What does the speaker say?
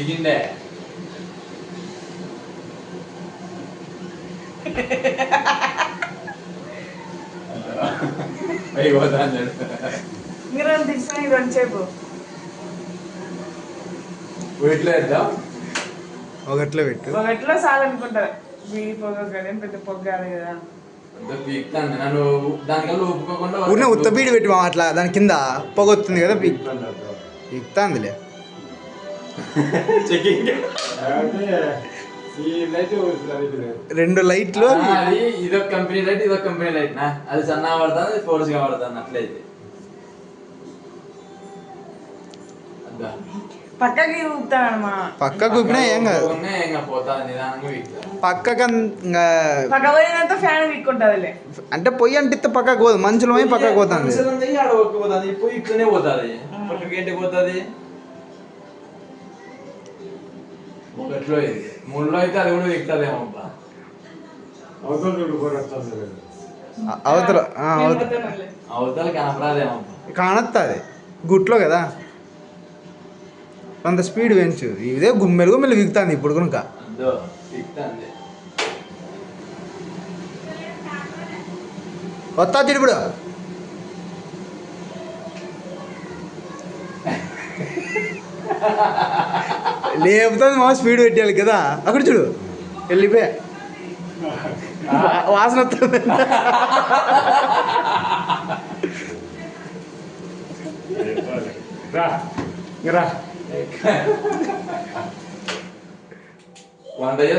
ఈగిండే అయిపోతాను మీరు తీసుకుని రెండు సేపు వీటిలో వేద్దాం ఒకట్లో పెట్టు. ఒకటిలో చాలనుకుంటారు వీడి పొగ కదా పెద్ద పొగ కాదు కదా. పీక్తాను నన్ను దానికల్లా ఒప్పుకోకుండా ఊరినే ఉత్త బీడి పెట్టి అట్లా దాని కింద పొగ వస్తుంది కదా పీక్తాందిలే. చెకింగ్ రెండు లైట్లు అది ఇదొక కంపెనీ లైట్ ఇదొక కంపెనీ లైట్ నా అది సన్నగా పడుతుంది ఫోర్స్ గా పడుతుంది అట్లయితే పక్కకి ఊపుతానమ్మా. పక్కకు ఊపినా ఏం కాదు. పోతాది నిదానంగా వీక్తా పక్కకు ఇంకా పక్క పోయినంత ఫ్యాన్ వీక్కుంటుందిలే. అంటే పొయ్యి అంటిస్తే పక్కకు పోదు, మనుషులు పోయి పక్కకు పోతుంది. ఆడ పోతుంది ఇప్పుడు ఇట్లనే పోతుంది పక్కకి ఏంటి పోతుంది. ఒకటిలో ఇది మూడులో అయితే అది కూడా వీక్తుందేమో అవతల అవతల కనపరాదేమో కానొస్తుంది గుట్లో కదా. కొంత స్పీడ్ పెంచు. ఇదే గుమ్మెలు గుమ్మెలు విగుతుంది ఇప్పుడు కనుక. అదో వీక్తుంది వస్తా తిరుపుడు లేపుతుంది మా స్పీడ్ పెట్టాలి కదా. అక్కడ చూడు వెళ్ళిపోయా వాసన వస్తుంది. రా వంట